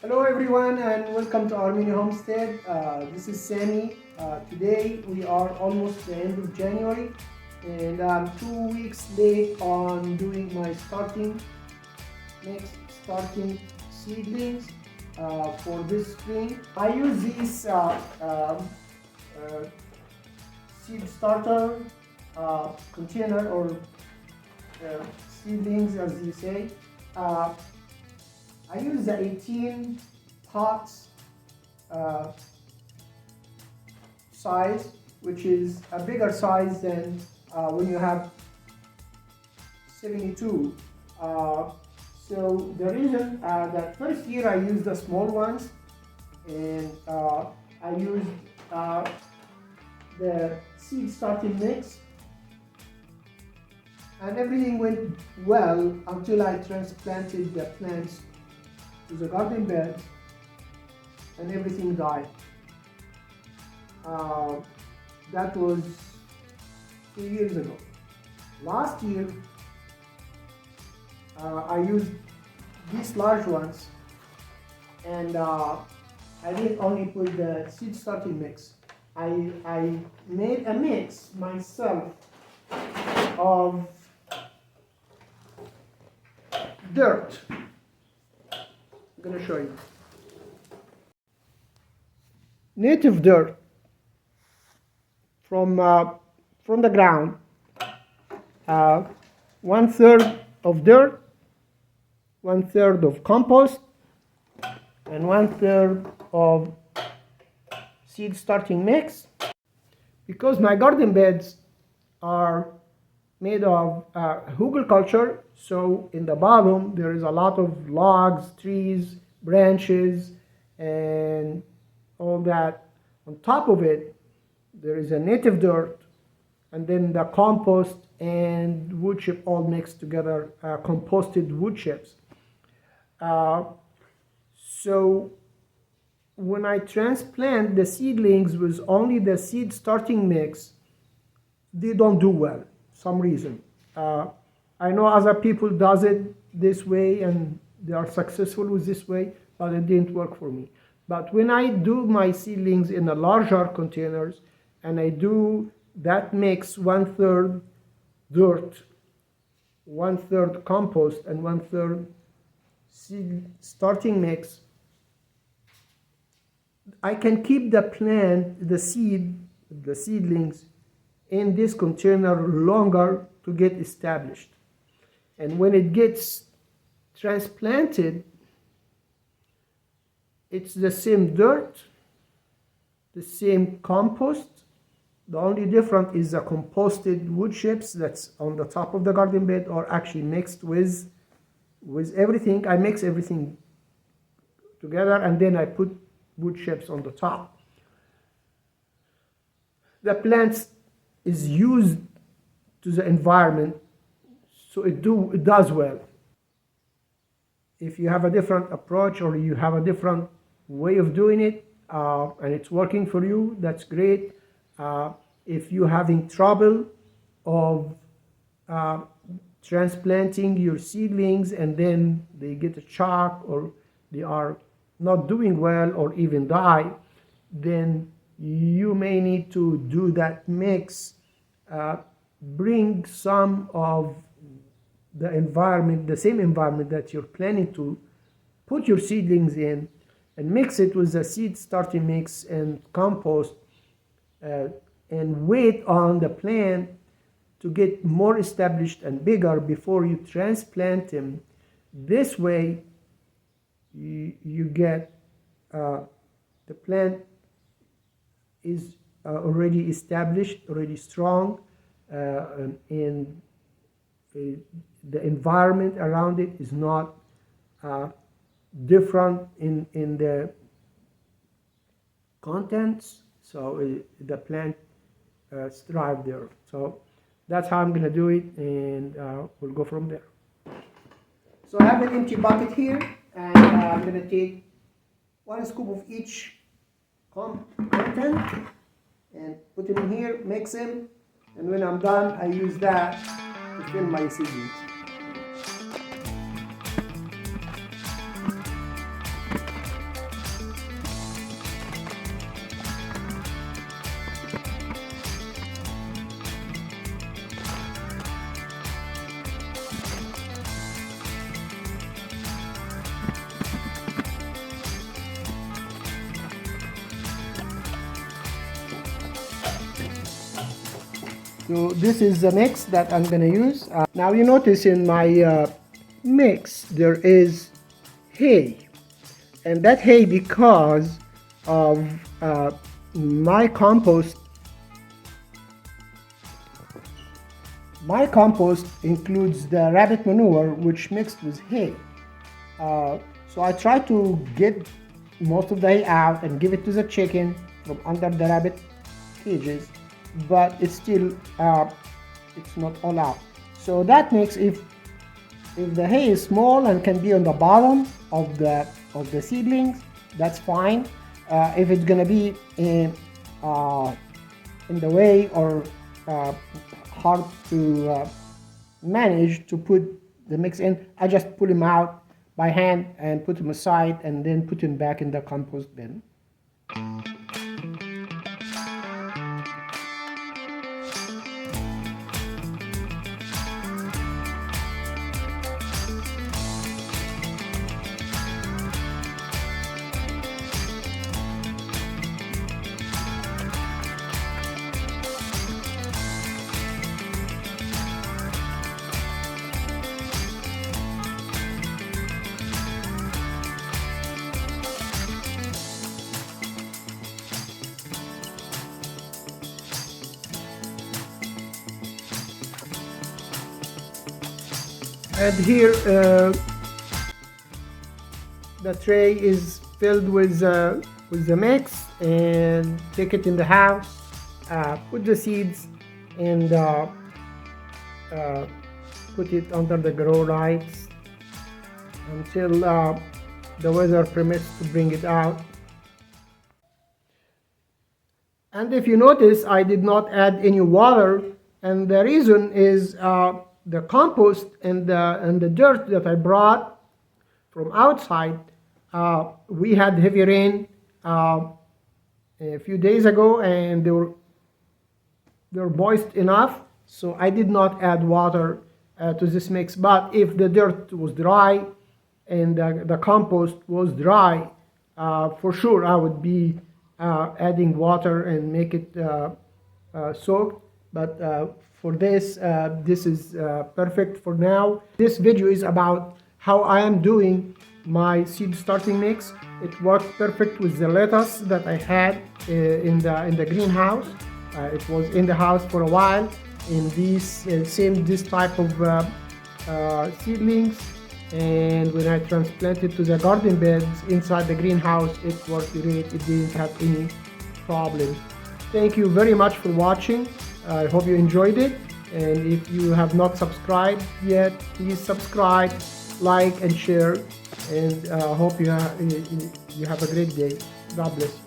Hello everyone and welcome to our mini homestead. This is Sammy. Today we are almost the end of January and I'm 2 weeks late on doing my starting seedlings for this spring. I use these seed starter container or seedlings as you say. Uh, I use the 18 pots size, which is a bigger size than when you have 72. So the reason that first year I used the small ones, and I used the seed starting mix, and everything went well until I transplanted the plants to the garden bed and everything died. That was 2 years ago. Last year I used these large ones, and I didn't only put the seed starting mix. I made a mix myself of dirt. I'm going to show you. Native dirt from the ground. 1/3 of dirt, 1/3 of compost, and 1/3 of seed starting mix. Because my garden beds are made of hugelkultur, so in the bottom there is a lot of logs, trees, branches, and all that. On top of it there is a native dirt, and then the compost and wood chip all mixed together, composted wood chips. So when I transplant the seedlings with only the seed starting mix, they don't do well, some reason. I know other people does it this way and they are successful with this way, but it didn't work for me. But when I do my seedlings in a larger containers and I do that mix, 1/3 dirt, 1/3 compost, and 1/3 seed starting mix, I can keep the plant, the seedlings in this container longer to get established. And when it gets transplanted, it's the same dirt, the same compost. The only difference is the composted wood chips that's on the top of the garden bed are actually mixed with everything. I mix everything together and then I put wood chips on the top. The plants is used to the environment, so it does well. If you have a different approach or you have a different way of doing it and it's working for you, that's great. If you're having trouble of transplanting your seedlings and then they get a shock or they are not doing well or even die, then you may need to do that mix. Bring some of the environment, the same environment that you're planning to put your seedlings in, and mix it with the seed starting mix and compost, and wait on the plant to get more established and bigger before you transplant them. This way you get the plant is already established, already strong, and the environment around it is not different in the contents, so the plant thrive there. So that's how I'm going to do it, and we'll go from there. So I have an empty bucket here, and I'm going to take 1 scoop of each content and put them in here, mix them, and when I'm done I use that to fill my seedlings. So this is the mix that I'm gonna use. Now you notice in my mix there is hay, and that hay because of my compost. My compost includes the rabbit manure, which mixed with hay. So I try to get most of the hay out and give it to the chicken from under the rabbit cages, but it's still it's not all out. So that makes if the hay is small and can be on the bottom of the seedlings, that's fine. If it's gonna be in the way or hard to manage to put the mix in, I just pull them out by hand and put them aside and then put them back in the compost bin. And here the tray is filled with the mix, and take it in the house, put the seeds, and put it under the grow lights until the weather permits to bring it out. And if you notice, I did not add any water, and the reason is the compost and the dirt that I brought from outside. We had heavy rain a few days ago, and they were moist enough, so I did not add water to this mix. But if the dirt was dry and the compost was dry, for sure I would be adding water and make it soaked. But for this, this is perfect for now. This video is about how I am doing my seed starting mix. It worked perfect with the lettuce that I had in the greenhouse. It was in the house for a while in this type of seedlings, and when I transplanted to the garden beds inside the greenhouse, it worked great. It didn't have any problem. Thank you very much for watching. I hope you enjoyed it, and if you have not subscribed yet, please subscribe, like, and share, and hope you have a great day. God bless you.